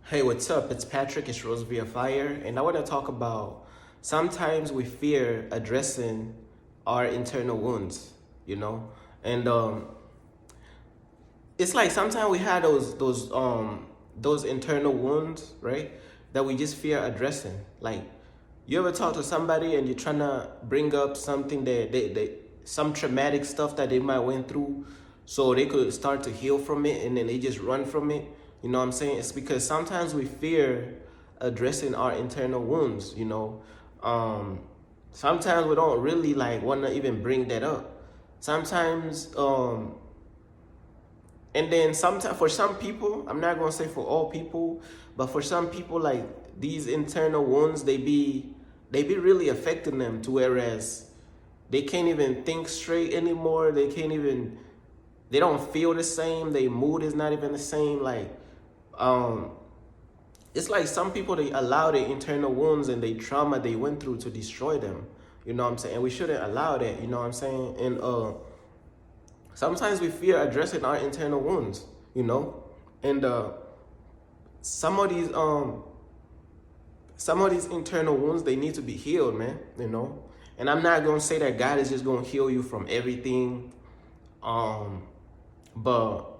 Hey, what's up? It's Patrick, it's Rose via Fire, and I want to talk about sometimes we fear addressing our internal wounds, you know? And it's like sometimes we have those internal wounds, right? That we just fear addressing. Like you ever talk to somebody and you're trying to bring up something that they some traumatic stuff that they might went through so they could start to heal from it and then they just run from it. You know what I'm saying? It's because sometimes we fear addressing our internal wounds, you know. Um Sometimes we don't really like want to even bring that up. Sometimes and then sometimes for some people, I'm not gonna say for all people, but for some people, like these internal wounds, they be really affecting them to whereas they can't even think straight anymore. They don't feel the same. Their mood is not even the same. Um, it's like some people they allow their internal wounds and the trauma they went through to destroy them. You know what I'm saying? And we shouldn't allow that. You know what I'm saying? And sometimes we fear addressing our internal wounds, you know, and some of these internal wounds they need to be healed, man, you know. And I'm not gonna say that God is just gonna heal you from everything, um, but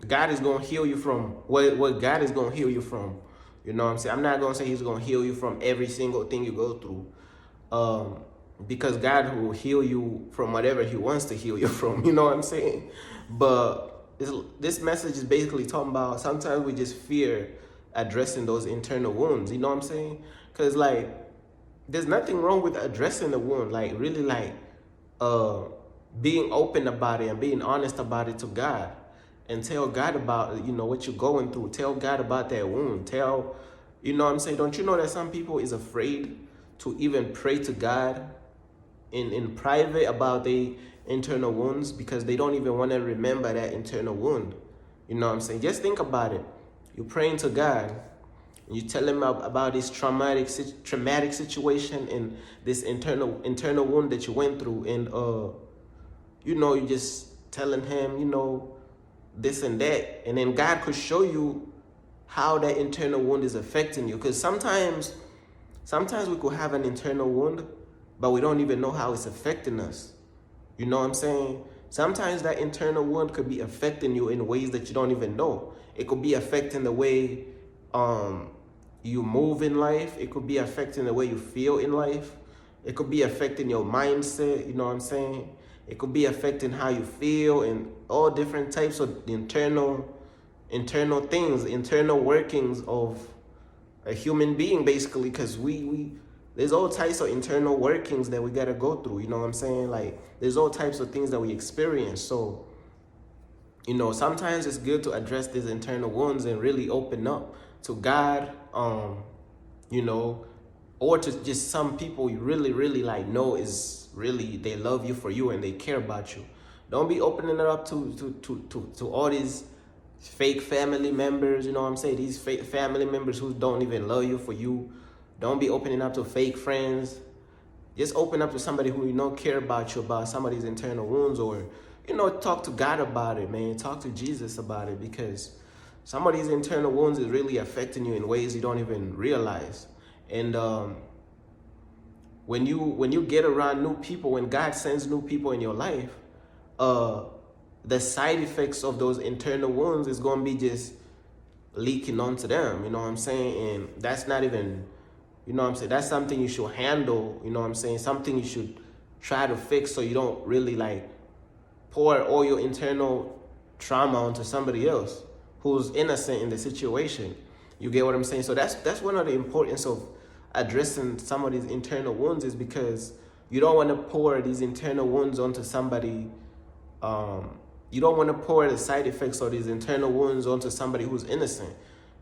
God is gonna heal you from what God is gonna heal you from. You know what I'm saying? I'm not gonna say He's gonna heal you from every single thing you go through. Um, because God will heal you from whatever He wants to heal you from. You know what I'm saying? But this message is basically talking about sometimes we just fear addressing those internal wounds. You know what I'm saying? Because like there's nothing wrong with addressing the wound. Like really like uh being open about it and being honest about it to God and tell God about what you're going through. Tell God about that wound. Tell you know what I'm saying? Don't you know that some people is afraid to even pray to God in private about their internal wounds because they don't even want to remember that internal wound. You know what I'm saying? Just think about it. You're praying to God and you tell him about this traumatic situation and this internal wound that you went through and you just telling him, this and that, and then God could show you how that internal wound is affecting you. Because sometimes we could have an internal wound, but we don't even know how it's affecting us. You know what I'm saying? Sometimes that internal wound could be affecting you in ways that you don't even know. It could be affecting the way you move in life. It could be affecting the way you feel in life. It could be affecting your mindset, you know what I'm saying? It could be affecting how you feel and all different types of internal things, internal workings of a human being, basically, because we there's all types of internal workings that we gotta go through. You know what I'm saying? Like there's all types of things that we experience. So sometimes it's good to address these internal wounds and really open up to God. You know, or to just some people you really, really like know is really they love you for you and they care about you. Don't be opening it up to all these fake family members, you know what I'm saying? These fake family members who don't even love you for you. Don't be opening up to fake friends. Just open up to somebody who care about you, about some of these internal wounds, or talk to God about it, man. Talk to Jesus about it, because some of these internal wounds is really affecting you in ways you don't even realize. And when you get around new people, when God sends new people in your life, the side effects of those internal wounds is going to be just leaking onto them, you know what I'm saying? And that's not even, that's something you should handle, you know what I'm saying? Something you should try to fix so you don't really like pour all your internal trauma onto somebody else who's innocent in the situation. You get what I'm saying? So that's one of the importance of addressing some of these internal wounds, is because you don't want to pour these internal wounds onto somebody. You don't want to pour the side effects of these internal wounds onto somebody who's innocent.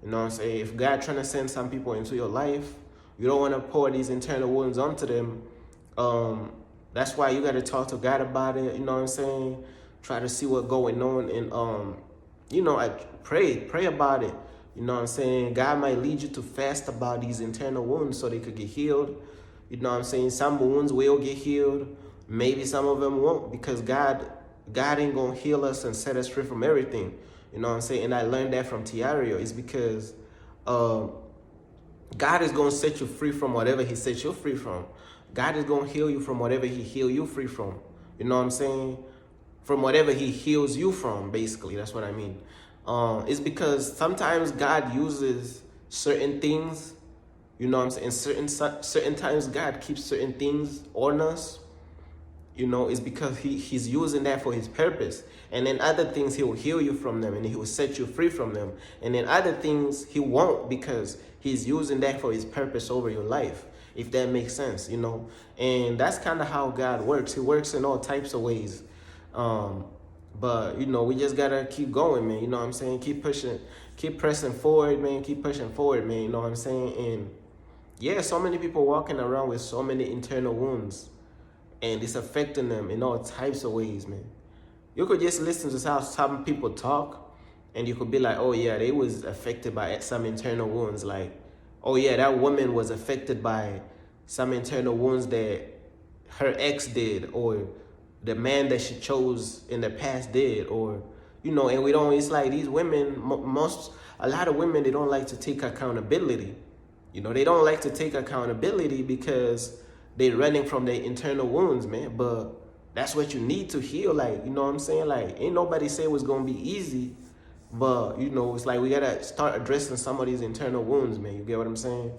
You know what I'm saying? If God trying to send some people into your life, you don't want to pour these internal wounds onto them. That's why you got to talk to God about it. You know what I'm saying? Try to see what's going on, and I pray about it. You know what I'm saying? God might lead you to fast about these internal wounds so they could get healed. You know what I'm saying? Some wounds will get healed. Maybe some of them won't, because God ain't gonna heal us and set us free from everything. You know what I'm saying? And I learned that from Tiario. Is because uh, God is going to set you free from whatever he set you free from. God is going to heal you from whatever he heal you free from. You know what I'm saying? From whatever he heals you from, basically. That's what I mean. It's because sometimes God uses certain things, you know what I'm saying? Certain times God keeps certain things on us, you know, it's because he's using that for his purpose. And then other things he will heal you from them and he will set you free from them. And then other things he won't, because he's using that for his purpose over your life, if that makes sense, you know. And that's kind of how God works. He works in all types of ways. But, you know, we just got to keep going, man. You know what I'm saying? Keep pushing, keep pressing forward, man. Keep pushing forward, man. You know what I'm saying? And yeah, so many people walking around with so many internal wounds, and it's affecting them in all types of ways, man. You could just listen to how some people talk, and you could be like, oh yeah, they was affected by some internal wounds. Like, oh yeah, that woman was affected by some internal wounds that her ex did, or the man that she chose in the past did, or, you know, and we don't, it's like these women, a lot of women, they don't like to take accountability. You know, they don't like to take accountability because they're running from their internal wounds, man. But that's what you need to heal. Like, you know what I'm saying? Like, ain't nobody say it was going to be easy. But, you know, it's like we got to start addressing some of these internal wounds, man. You get what I'm saying?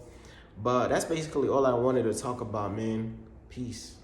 But that's basically all I wanted to talk about, man. Peace.